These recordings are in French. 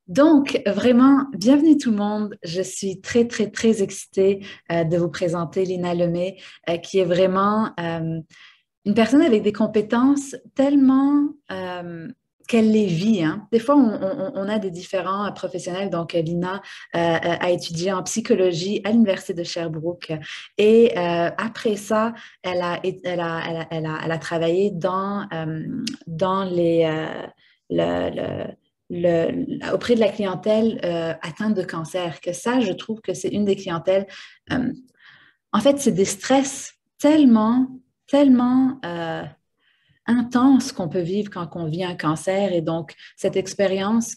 Donc, vraiment, bienvenue tout le monde. Je suis très, très, très excitée de vous présenter Lina Lemay, qui est vraiment une personne avec des compétences tellement qu'elle les vit, hein. Des fois, on a des différents professionnels. Donc, Lina a étudié en psychologie à l'Université de Sherbrooke. Et après ça, elle a travaillé dans auprès de la clientèle atteinte de cancer. Que ça, je trouve que c'est une des clientèles. euh, En fait, c'est des stress tellement intense qu'on peut vivre quand on vit un cancer. Et donc, cette expérience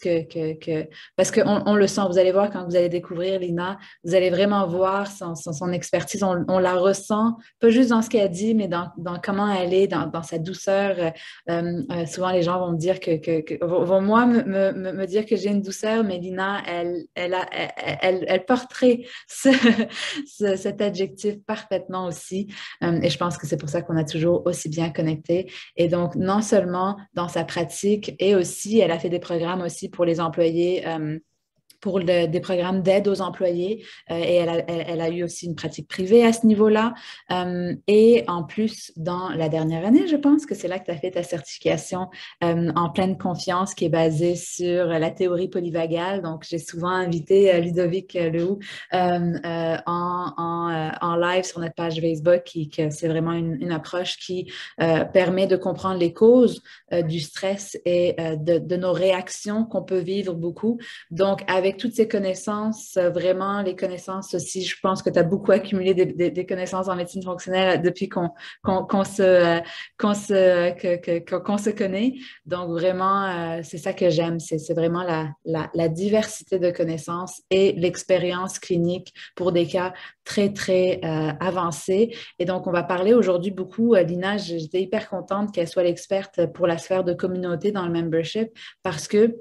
parce qu'on le sent, vous allez voir quand vous allez découvrir Lina, vous allez vraiment voir son expertise. On la ressent, pas juste dans ce qu'elle dit, mais dans comment elle est, dans sa douceur. Souvent, les gens vont me dire vont moi me dire que j'ai une douceur, mais Lina, elle porterait cet adjectif parfaitement aussi. Et je pense que c'est pour ça qu'on a toujours aussi bien connecté. Et donc, non seulement dans sa pratique, et aussi, elle a fait des programmes aussi pour les employés pour des programmes d'aide aux employés et elle a eu aussi une pratique privée à ce niveau-là. Et en plus, dans la dernière année, je pense que c'est là que tu as fait ta certification en pleine confiance qui est basée sur la théorie polyvagale. Donc, j'ai souvent invité Ludovic Lehoux en live sur notre page Facebook, que c'est vraiment une approche qui permet de comprendre les causes du stress et de nos réactions qu'on peut vivre beaucoup. Donc, avec toutes ces connaissances, vraiment les connaissances aussi, je pense que tu as beaucoup accumulé des connaissances en médecine fonctionnelle depuis qu'on se, qu'on se connaît. Donc, vraiment, c'est ça que j'aime, c'est vraiment la diversité de connaissances et l'expérience clinique pour des cas très, très avancés. Et donc, on va parler aujourd'hui beaucoup, Lina, j'étais hyper contente qu'elle soit l'experte pour la sphère de communauté dans le membership parce que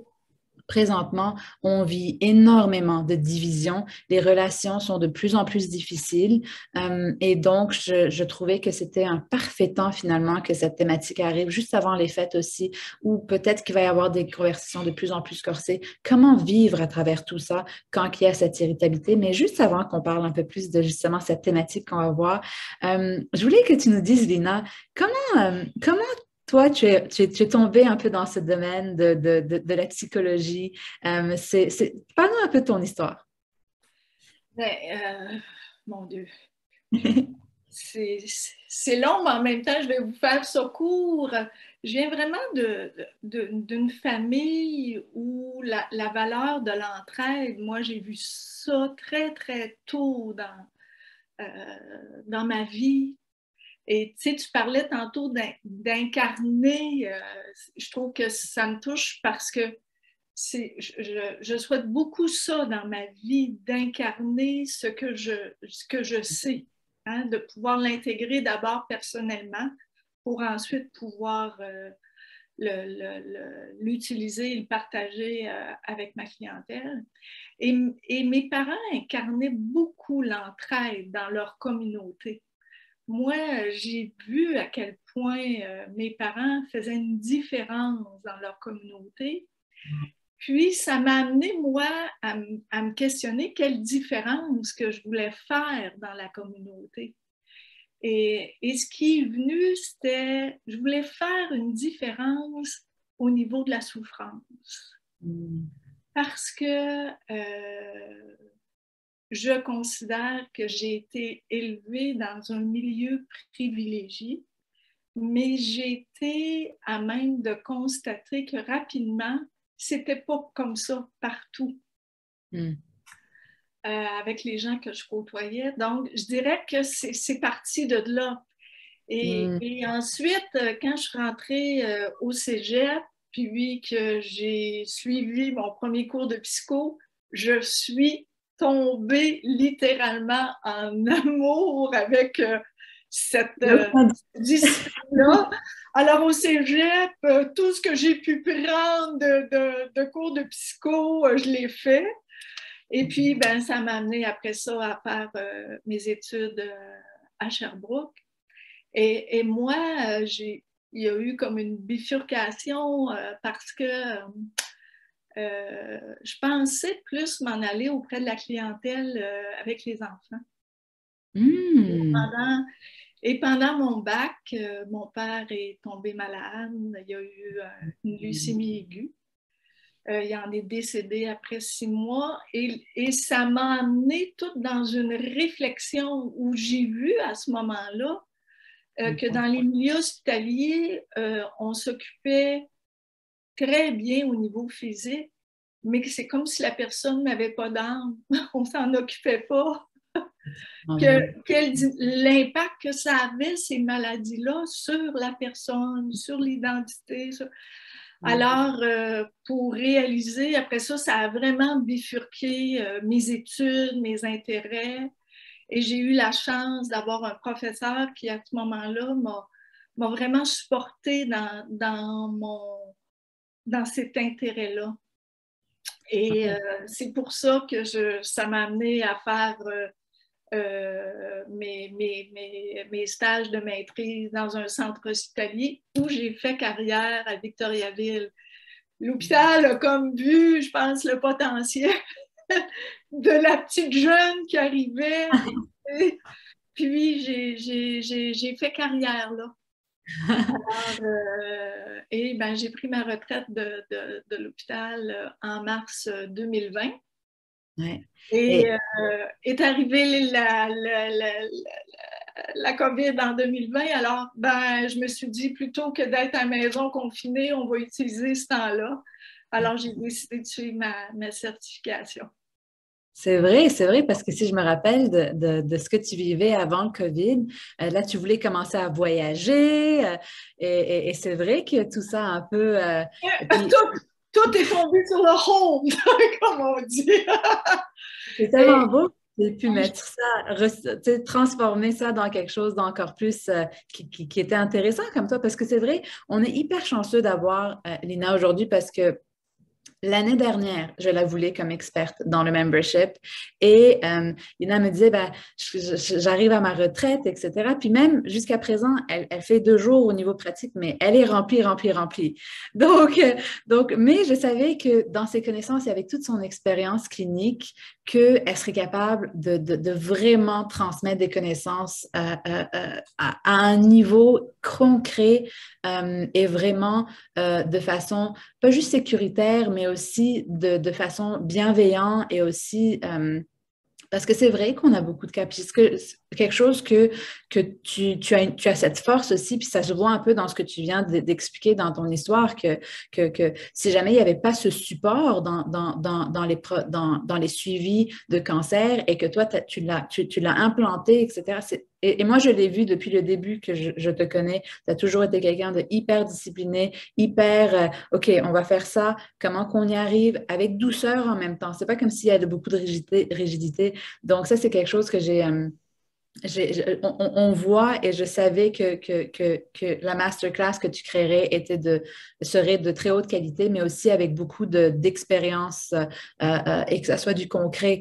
présentement, on vit énormément de divisions. Les relations sont de plus en plus difficiles. Et donc, je trouvais que c'était un parfait temps finalement que cette thématique arrive juste avant les fêtes aussi, où peut-être qu'il va y avoir des conversations de plus en plus corsées. Comment vivre à travers tout ça quand il y a cette irritabilité? Mais juste avant qu'on parle un peu plus de justement cette thématique qu'on va voir, je voulais que tu nous dises, Lina, comment toi, tu es tombé un peu dans ce domaine de la psychologie. Parle-nous un peu de ton histoire. Ben, mon Dieu, c'est c'est long, mais en même temps, je vais vous faire ça court. Je viens vraiment d'une famille où la valeur de l'entraide, moi, j'ai vu ça très, très tôt dans ma vie. Et tu sais, tu parlais tantôt d'incarner. Je trouve que ça me touche parce que je souhaite beaucoup ça dans ma vie, d'incarner ce que je sais, hein, de pouvoir l'intégrer d'abord personnellement pour ensuite pouvoir l'utiliser et le partager avec ma clientèle. Et mes parents incarnaient beaucoup l'entraide dans leur communauté. Moi, j'ai vu à quel point mes parents faisaient une différence dans leur communauté. Puis, ça m'a amené, moi, à me questionner quelle différence que je voulais faire dans la communauté. Et ce qui est venu, c'était, je voulais faire une différence au niveau de la souffrance. Mm. Parce que je considère que j'ai été élevée dans un milieu privilégié, mais j'ai été à même de constater que rapidement, c'était pas comme ça partout Mm. avec les gens que je côtoyais. Donc, je dirais que c'est parti de là. Mm. Et ensuite, quand je suis rentrée au cégep, puis que j'ai suivi mon premier cours de psycho, je suis tombée littéralement en amour avec cette discipline-là. Alors, au cégep, tout ce que j'ai pu prendre de cours de psycho, je l'ai fait. Et puis, ben, ça m'a amené après ça à faire mes études à Sherbrooke. Et moi, il y a eu comme une bifurcation parce que je pensais plus m'en aller auprès de la clientèle avec les enfants. Hmm. Pendant mon bac, mon père est tombé malade. Il y a eu une leucémie aiguë. Il en est décédé après 6 mois et ça m'a amené toute dans une réflexion où j'ai vu à ce moment-là que dans les milieux hospitaliers, on s'occupait très bien au niveau physique, mais que c'est comme si la personne n'avait pas d'âme. On s'en occupait pas. L'impact que ça avait, ces maladies-là, sur la personne, sur l'identité. Alors, pour réaliser, après ça, ça a vraiment bifurqué mes études, mes intérêts. Et j'ai eu la chance d'avoir un professeur qui, à ce moment-là, m'a vraiment supporté dans cet intérêt-là. Et c'est pour ça que ça m'a amené à faire mes stages de maîtrise dans un centre hospitalier où j'ai fait carrière à Victoriaville. L'hôpital a comme vu, je pense, le potentiel de la petite jeune qui arrivait. Et puis, j'ai fait carrière là. Alors, j'ai pris ma retraite de l'hôpital en mars 2020. Ouais. Et est arrivée la COVID en 2020. Alors, je me suis dit, plutôt que d'être à la maison confinée, on va utiliser ce temps-là. Alors, j'ai décidé de suivre ma certification. C'est vrai, parce que si je me rappelle de ce que tu vivais avant le COVID, là, tu voulais commencer à voyager, et c'est vrai que tout ça un peu... puis, tout est tombé sur le home, comme on dit. c'est tellement beau. J'ai pu mettre ça, transformer ça dans quelque chose d'encore plus qui était intéressant comme toi, parce que c'est vrai, on est hyper chanceux d'avoir Lina aujourd'hui parce que l'année dernière, je la voulais comme experte dans le membership et Lina me disait, ben, j'arrive à ma retraite, etc. Puis même jusqu'à présent, elle fait 2 jours au niveau pratique, mais elle est remplie, remplie, remplie. Mais je savais que dans ses connaissances et avec toute son expérience clinique, qu'elle serait capable de vraiment transmettre des connaissances à un niveau concret et vraiment de façon pas juste sécuritaire, mais aussi de façon bienveillante et aussi parce que c'est vrai qu'on a beaucoup de cas. Puis quelque chose que tu as cette force aussi, puis ça se voit un peu dans ce que tu viens d'expliquer dans ton histoire, que si jamais il n'y avait pas ce support dans les suivis de cancer et que toi, tu l'as implanté, etc. Et moi, je l'ai vu depuis le début que je te connais. Tu as toujours été quelqu'un de hyper discipliné, hyper, OK, on va faire ça, comment qu'on y arrive, avec douceur en même temps. C'est pas comme s'il y avait beaucoup de rigidité. Donc, ça, c'est quelque chose que on voit et je savais que la masterclass que tu créerais serait de très haute qualité, mais aussi avec beaucoup d'expérience et que ça soit du concret.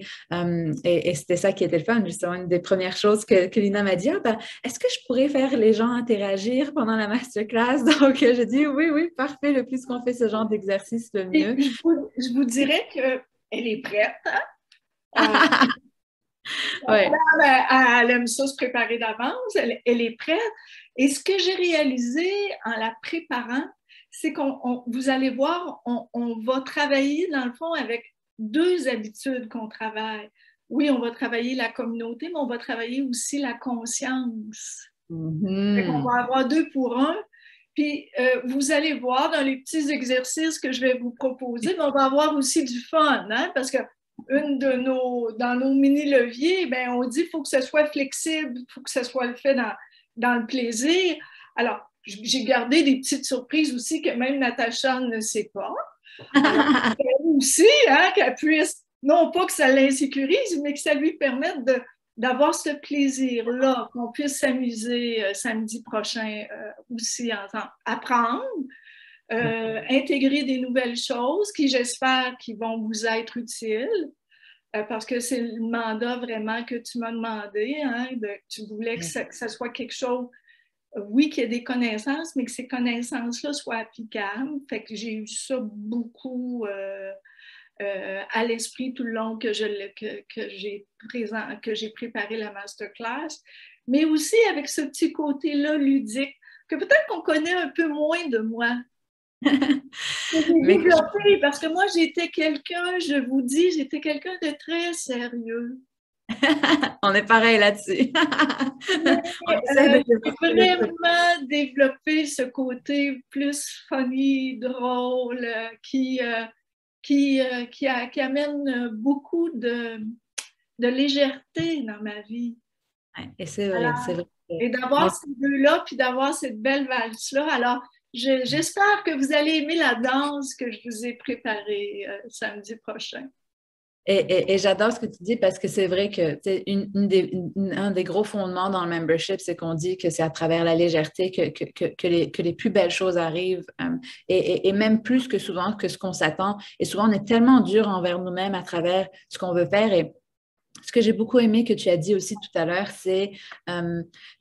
Et c'était ça qui était le fun. Justement, une des premières choses que Lina m'a dit, est-ce que je pourrais faire les gens interagir pendant la masterclass? Donc, j'ai dit oui, oui, parfait. Le plus qu'on fait ce genre d'exercice, le mieux. Je vous dirais qu'elle est prête. Ouais. Elle aime ça se préparer d'avance, elle est prête. Et ce que j'ai réalisé en la préparant, c'est vous allez voir, on va travailler dans le fond avec 2 habitudes qu'on travaille. Oui, on va travailler la communauté, mais on va travailler aussi la conscience. On va avoir 2 pour 1. Puis, vous allez voir dans les petits exercices que je vais vous proposer, mais on va avoir aussi du fun, hein, parce que dans nos mini-leviers, ben, on dit qu'il faut que ce soit flexible, il faut que ce soit fait dans le plaisir. Alors, j'ai gardé des petites surprises aussi que même Natacha ne sait pas. Alors, elle aussi, hein, qu'elle puisse, non pas que ça l'insécurise, mais que ça lui permette d'avoir ce plaisir-là, qu'on puisse s'amuser samedi prochain aussi ensemble. Apprendre, intégrer des nouvelles choses qui, j'espère, qui vont vous être utiles. Parce que c'est le mandat vraiment que tu m'as demandé, hein, tu voulais que ça soit quelque chose oui, qu'il y ait des connaissances, mais que ces connaissances-là soient applicables. Fait que j'ai eu ça beaucoup à l'esprit tout le long que j'ai préparé la masterclass, mais aussi avec ce petit côté-là ludique, que peut-être qu'on connaît un peu moins de moi. J'ai Mais développé, parce que moi, j'étais quelqu'un, je vous dis, j'étais quelqu'un de très sérieux. on est pareil là-dessus. Mais On essaie de j'ai développer le truc. vraiment développé ce côté plus funny, drôle, qui amène beaucoup de légèreté dans ma vie. Ouais, et c'est vrai, Alors, c'est vrai. et d'avoir Mais ces deux-là, puis d'avoir cette belle valse-là. Alors, j'espère que vous allez aimer la danse que je vous ai préparée samedi prochain. et j'adore ce que tu dis parce que c'est vrai que un des gros fondements dans le membership, c'est qu'on dit que c'est à travers la légèreté que les plus belles choses arrivent et même plus que souvent que ce qu'on s'attend. Et souvent, on est tellement dur envers nous-mêmes à travers ce qu'on veut faire. Et ce que j'ai beaucoup aimé que tu as dit aussi tout à l'heure, c'est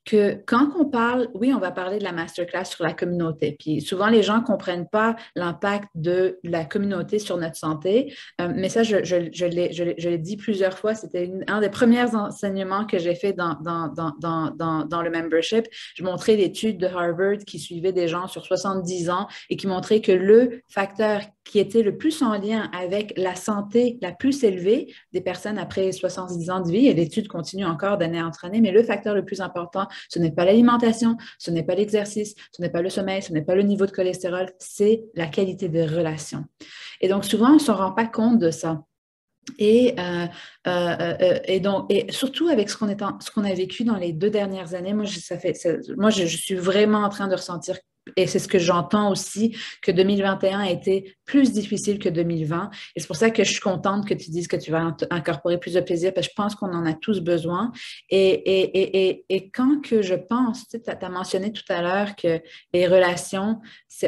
que quand on parle, oui, on va parler de la masterclass sur la communauté. Puis souvent, les gens ne comprennent pas l'impact de la communauté sur notre santé. Mais ça, je l'ai dit plusieurs fois. C'était un des premiers enseignements que j'ai fait dans le membership. Je montrais l'étude de Harvard qui suivait des gens sur 70 ans et qui montrait que le facteur qui était le plus en lien avec la santé la plus élevée des personnes après 70 ans de vie, et l'étude continue encore d'année en année, mais le facteur le plus important, ce n'est pas l'alimentation, ce n'est pas l'exercice, ce n'est pas le sommeil, ce n'est pas le niveau de cholestérol, c'est la qualité des relations. Et donc, souvent, on ne se rend pas compte de ça. Et surtout avec ce qu'on a vécu dans les 2 dernières années, moi, je suis vraiment en train de ressentir, et c'est ce que j'entends aussi, que 2021 a été plus difficile que 2020. Et c'est pour ça que je suis contente que tu dises que tu vas incorporer plus de plaisir, parce que je pense qu'on en a tous besoin. Et quand que je pense, tu as mentionné tout à l'heure que les relations,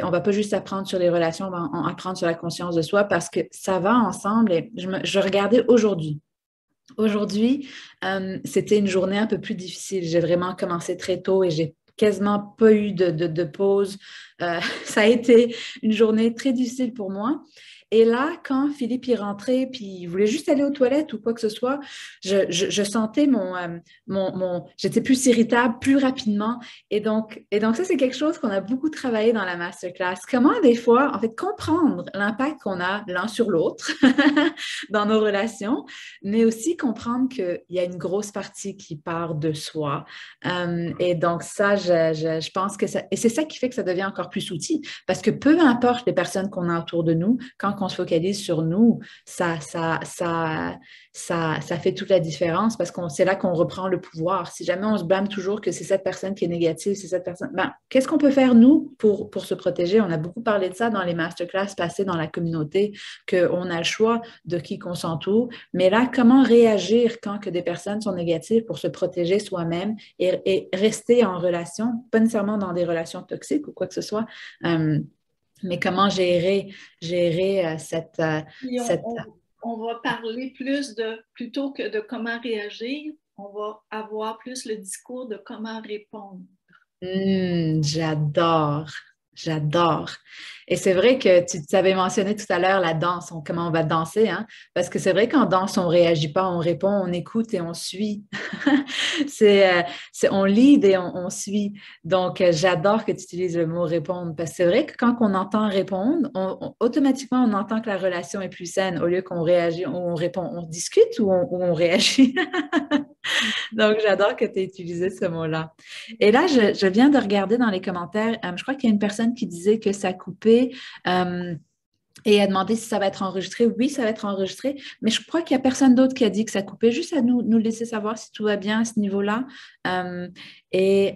on ne va pas juste apprendre sur les relations, on va apprendre sur la conscience de soi parce que ça va ensemble. Et je regardais aujourd'hui. Aujourd'hui, c'était une journée un peu plus difficile. J'ai vraiment commencé très tôt et j'ai quasiment pas eu de pause. Ça a été une journée très difficile pour moi. Et là, quand Philippe est rentré, puis il voulait juste aller aux toilettes ou quoi que ce soit, je sentais j'étais plus irritable plus rapidement. Et donc ça, c'est quelque chose qu'on a beaucoup travaillé dans la masterclass. Comment, des fois, en fait, comprendre l'impact qu'on a l'un sur l'autre dans nos relations, mais aussi comprendre qu'il y a une grosse partie qui part de soi. Et donc ça, je pense que ça, et c'est ça qui fait que ça devient encore plus outil, parce que peu importe les personnes qu'on a autour de nous, quand on se focalise sur nous, ça fait toute la différence parce que c'est là qu'on reprend le pouvoir. Si jamais on se blâme toujours que c'est cette personne qui est négative, c'est cette personne, ben, qu'est-ce qu'on peut faire nous pour se protéger? On a beaucoup parlé de ça dans les masterclass passées dans la communauté, qu'on a le choix de qui qu'on s'entoure. Mais là, comment réagir quand que des personnes sont négatives pour se protéger soi-même et rester en relation, pas nécessairement dans des relations toxiques ou quoi que ce soit, mais comment gérer Puis on va parler plutôt que de comment réagir, on va avoir plus le discours de comment répondre. J'adore, j'adore. Et c'est vrai que tu avais mentionné tout à l'heure la danse, comment on va danser, hein? Parce que c'est vrai qu'en danse, on ne réagit pas, on répond, on écoute et on suit. On lead et on suit. Donc, j'adore que tu utilises le mot répondre parce que c'est vrai que quand on entend répondre, automatiquement, on entend que la relation est plus saine au lieu qu'on réagit ou on répond. On discute ou on réagit. Donc, j'adore que tu aies utilisé ce mot-là. Et là, je viens de regarder dans les commentaires, je crois qu'il y a une personne qui disait que ça coupait et a demandé si ça va être enregistré. Oui, ça va être enregistré, mais je crois qu'il n'y a personne d'autre qui a dit que ça coupait. Juste à nous laisser savoir si tout va bien à ce niveau-là. Euh, et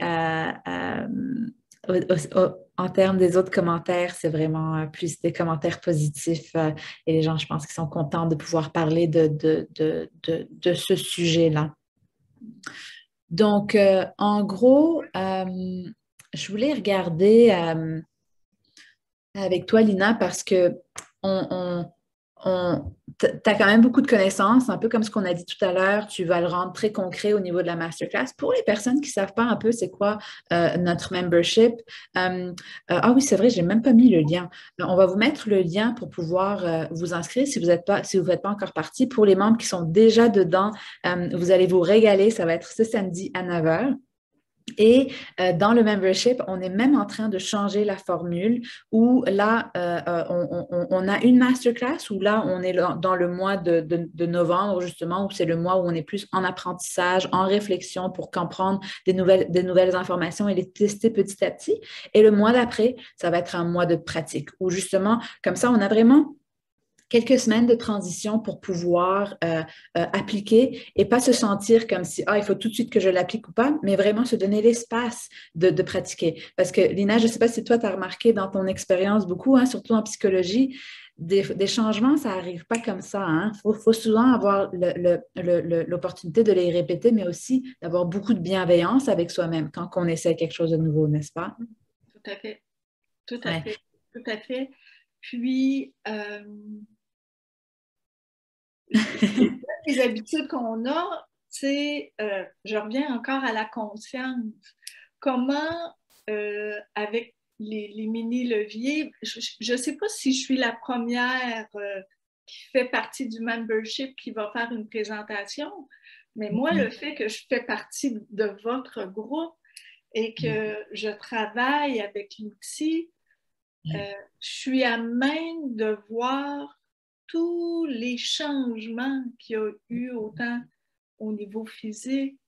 en termes des autres commentaires, c'est vraiment plus des commentaires positifs et les gens, je pense, qui sont contents de pouvoir parler de ce sujet-là. Donc, en gros, je voulais regarder avec toi, Lina, parce que on, tu as quand même beaucoup de connaissances, un peu comme ce qu'on a dit tout à l'heure, tu vas le rendre très concret au niveau de la masterclass. Pour les personnes qui ne savent pas un peu c'est quoi notre membership, ah oui, c'est vrai, je n'ai même pas mis le lien. On va vous mettre le lien pour pouvoir vous inscrire si vous n'êtes pas, si vous faites pas encore partie. Pour les membres qui sont déjà dedans, vous allez vous régaler. Ça va être ce samedi à 9 heures. Et dans le membership, on est même en train de changer la formule où là, on a une masterclass où là, on est dans le mois de novembre, justement, où c'est le mois où on est plus en apprentissage, en réflexion pour comprendre des nouvelles informations et les tester petit à petit. Et le mois d'après, ça va être un mois de pratique où justement, comme ça, on a vraiment quelques semaines de transition pour pouvoir appliquer et pas se sentir comme si, il faut tout de suite que je l'applique ou pas, mais vraiment se donner l'espace de pratiquer. Parce que, Lina, je ne sais pas si toi, tu as remarqué dans ton expérience beaucoup, hein, surtout en psychologie, des changements, ça n'arrive pas comme ça. Faut souvent avoir l'opportunité de les répéter, mais aussi d'avoir beaucoup de bienveillance avec soi-même quand on essaie quelque chose de nouveau, n'est-ce pas? Tout à fait, tout à Ouais. fait, tout à fait. Puis, les habitudes qu'on a, c'est, je reviens encore à la conscience. Comment, avec les mini-leviers, je ne sais pas si je suis la première qui fait partie du membership qui va faire une présentation, mais moi, le fait que je fais partie de votre groupe et que je travaille avec l'outil, je suis à même de voir tous les changements qu'il y a eu autant au niveau physique,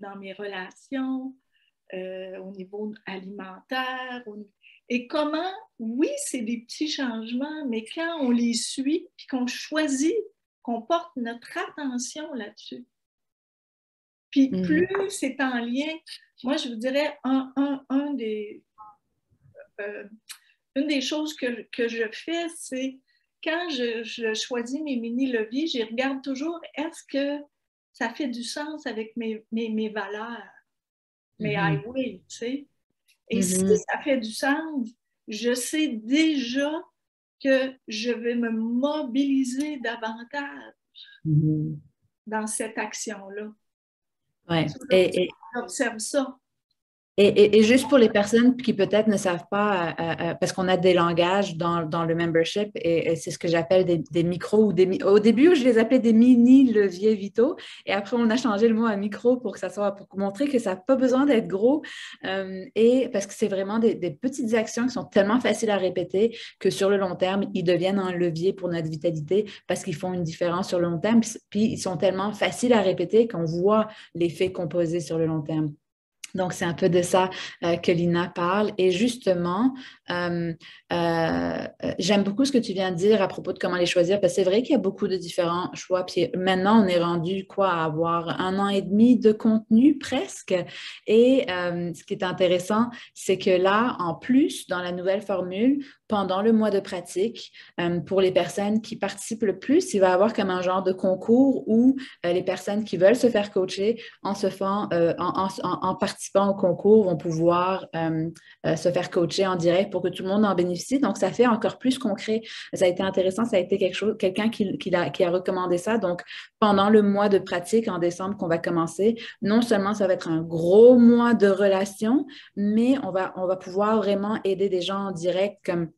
dans mes relations, au niveau alimentaire. Et comment, oui, c'est des petits changements, mais quand on les suit, puis qu'on choisit, qu'on porte notre attention là-dessus, puis plus c'est en lien, moi je vous dirais, une des choses que je fais, c'est quand je choisis mes mini-leviers, je regarde toujours, est-ce que ça fait du sens avec mes valeurs, mes highways, tu sais? Et si ça fait du sens, je sais déjà que je vais me mobiliser davantage dans cette action-là. Ouais. J'observe ça. Et juste pour les personnes qui peut-être ne savent pas, parce qu'on a des langages dans le membership, et c'est ce que j'appelle des micros, au début, je les appelais des mini-leviers vitaux, et après, on a changé le mot à micro pour que ça soit, pour montrer que ça n'a pas besoin d'être gros, et parce que c'est vraiment des petites actions qui sont tellement faciles à répéter que sur le long terme, ils deviennent un levier pour notre vitalité parce qu'ils font une différence sur le long terme, puis ils sont tellement faciles à répéter qu'on voit l'effet composé sur le long terme. Donc, c'est un peu de ça que Lina parle. Et justement, j'aime beaucoup ce que tu viens de dire à propos de comment les choisir, parce que c'est vrai qu'il y a beaucoup de différents choix. Puis maintenant, on est rendu quoi, à avoir 1 an et demi de contenu presque. Et ce qui est intéressant, c'est que là, en plus, dans la nouvelle formule, pendant le mois de pratique, pour les personnes qui participent le plus, il va y avoir comme un genre de concours où les personnes qui veulent se faire coacher en participant au concours vont pouvoir se faire coacher en direct pour que tout le monde en bénéficie. Donc, ça fait encore plus concret. Ça a été intéressant. Ça a été quelqu'un qui a recommandé ça. Donc, pendant le mois de pratique en décembre qu'on va commencer, non seulement ça va être un gros mois de relations, mais on va pouvoir vraiment aider des gens en direct comme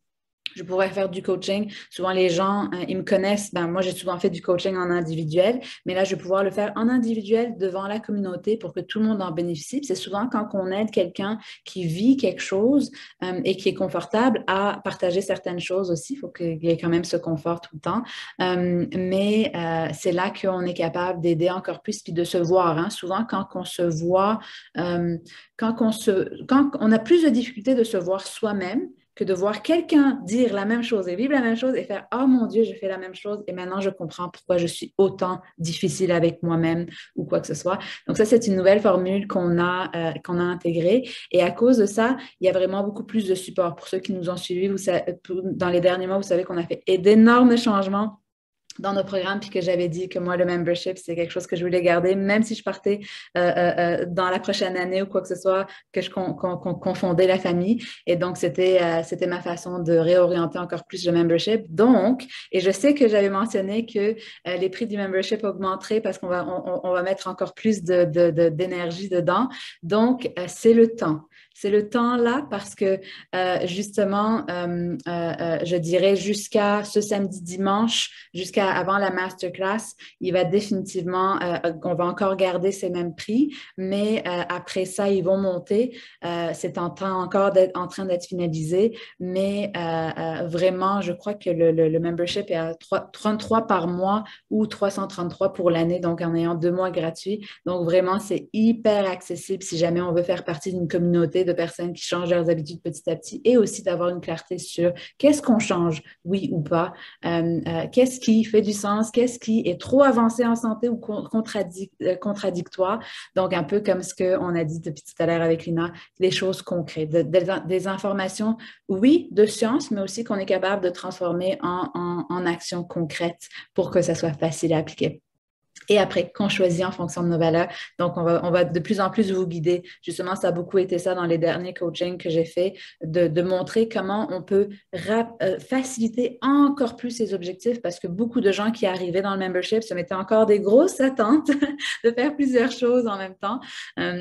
je pourrais faire du coaching. Souvent, les gens, ils me connaissent. Moi, j'ai souvent fait du coaching en individuel, mais là, je vais pouvoir le faire en individuel devant la communauté pour que tout le monde en bénéficie. Puis c'est souvent quand on aide quelqu'un qui vit quelque chose et qui est confortable à partager certaines choses aussi. Il faut qu'il y ait quand même ce confort tout le temps. Mais c'est là qu'on est capable d'aider encore plus puis de se voir. Souvent, quand on se voit, quand on a plus de difficultés de se voir soi-même, que de voir quelqu'un dire la même chose et vivre la même chose et faire « Oh mon Dieu, j'ai fait la même chose et maintenant je comprends pourquoi je suis autant difficile avec moi-même ou quoi que ce soit. » Donc ça, c'est une nouvelle formule qu'on a intégrée et à cause de ça, il y a vraiment beaucoup plus de support. Pour ceux qui nous ont suivis, dans les derniers mois, vous savez qu'on a fait d'énormes changements dans nos programmes, puis que j'avais dit que moi, le membership, c'est quelque chose que je voulais garder, même si je partais dans la prochaine année ou quoi que ce soit, qu'on confondait la famille. Et donc, c'était ma façon de réorienter encore plus le membership. Donc, et je sais que j'avais mentionné que les prix du membership augmenteraient parce on va mettre encore plus d'énergie dedans. Donc, c'est le temps. C'est le temps là parce que justement, je dirais jusqu'à ce samedi, dimanche, jusqu'à avant la masterclass, il va définitivement, on va encore garder ces mêmes prix, mais après ça, ils vont monter. C'est encore en train d'être finalisé, mais vraiment, je crois que le membership est à 33 par mois ou 333 pour l'année, donc en ayant 2 mois gratuits. Donc vraiment, c'est hyper accessible si jamais on veut faire partie d'une communauté de personnes qui changent leurs habitudes petit à petit et aussi d'avoir une clarté sur qu'est-ce qu'on change, oui ou pas, qu'est-ce qui fait du sens, qu'est-ce qui est trop avancé en santé ou contradictoire. Donc, un peu comme ce qu'on a dit depuis tout à l'heure avec Lina, des choses concrètes, des informations, oui, de science, mais aussi qu'on est capable de transformer en actions concrètes pour que ça soit facile à appliquer. Et après, qu'on choisit en fonction de nos valeurs. Donc, on va de plus en plus vous guider. Justement, ça a beaucoup été ça dans les derniers coachings que j'ai fait, de montrer comment on peut faciliter encore plus ces objectifs parce que beaucoup de gens qui arrivaient dans le membership se mettaient encore des grosses attentes de faire plusieurs choses en même temps.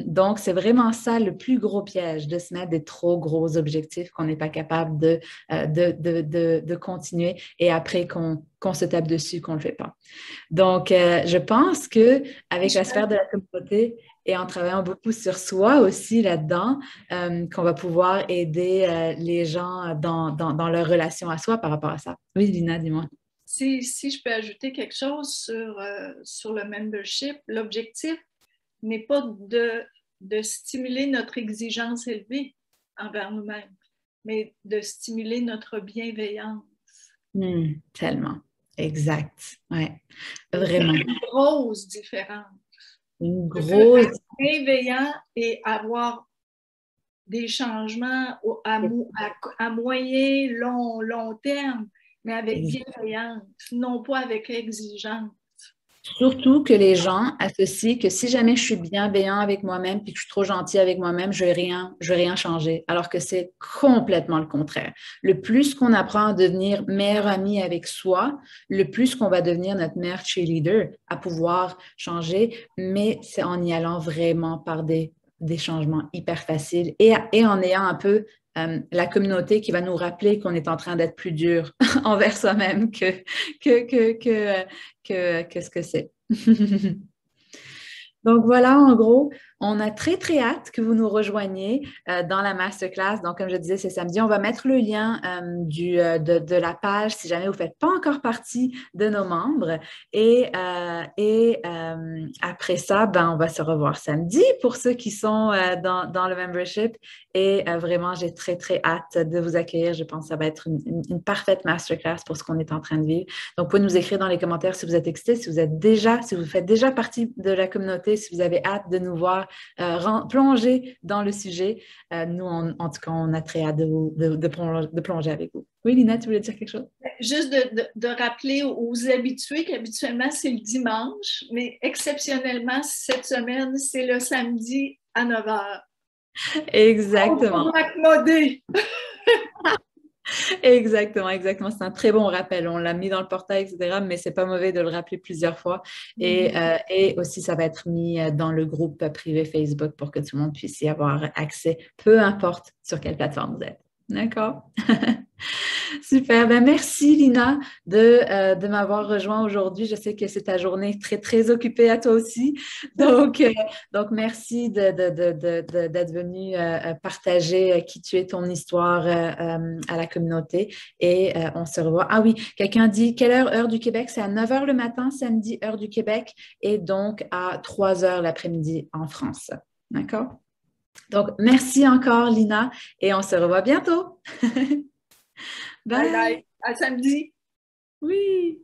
Donc, c'est vraiment ça le plus gros piège, de se mettre des trop gros objectifs qu'on n'est pas capable de continuer et après qu'on se tape dessus, qu'on ne le fait pas. Donc, je pense qu'avec la sphère de la communauté et en travaillant beaucoup sur soi aussi là-dedans, qu'on va pouvoir aider les gens dans leur relation à soi par rapport à ça. Oui, Lina, dis-moi. Si je peux ajouter quelque chose sur le membership, l'objectif n'est pas de stimuler notre exigence élevée envers nous-mêmes, mais de stimuler notre bienveillance. Tellement. Exact. Ouais. Vraiment. Une grosse différence. Une grosse. Être bienveillant et avoir des changements à moyen, long terme, mais avec bienveillance, non pas avec exigence. Surtout que les gens associent que si jamais je suis bienveillant avec moi-même puis que je suis trop gentil avec moi-même, je vais rien changer. Alors que c'est complètement le contraire. Le plus qu'on apprend à devenir meilleur ami avec soi, le plus qu'on va devenir notre meilleur cheerleader à pouvoir changer, mais c'est en y allant vraiment par des changements hyper faciles et en ayant un peu la communauté qui va nous rappeler qu'on est en train d'être plus dur envers soi-même que ce que c'est. Donc voilà, en gros, on a très, très hâte que vous nous rejoigniez dans la masterclass. Donc, comme je disais, c'est samedi. On va mettre le lien de la page si jamais vous ne faites pas encore partie de nos membres. Et après ça, ben, on va se revoir samedi pour ceux qui sont dans le membership. Et vraiment, j'ai très, très hâte de vous accueillir. Je pense que ça va être une parfaite masterclass pour ce qu'on est en train de vivre. Donc, vous pouvez nous écrire dans les commentaires si vous êtes excités, si vous faites déjà partie de la communauté, si vous avez hâte de nous voir plonger dans le sujet. Nous, en tout cas, on a très hâte de plonger avec vous. Oui, Lina, tu voulais dire quelque chose? Juste de rappeler aux habitués qu'habituellement, c'est le dimanche, mais exceptionnellement, cette semaine, c'est le samedi à 9h. Exactement. On va accommoder. Exactement, exactement. C'est un très bon rappel. On l'a mis dans le portail, etc., mais c'est pas mauvais de le rappeler plusieurs fois. Et aussi, ça va être mis dans le groupe privé Facebook pour que tout le monde puisse y avoir accès, peu importe sur quelle plateforme vous êtes. D'accord? Super. Ben, merci, Lina, de m'avoir rejoint aujourd'hui. Je sais que c'est ta journée très, très occupée à toi aussi. Donc merci d'être venue partager qui tu es, ton histoire à la communauté. Et on se revoit. Ah oui, quelqu'un dit quelle heure du Québec? C'est à 9h le matin, samedi, heure du Québec, et donc à 3h l'après-midi en France. D'accord? Donc, merci encore, Lina, et on se revoit bientôt. Bye bye. À samedi. Oui.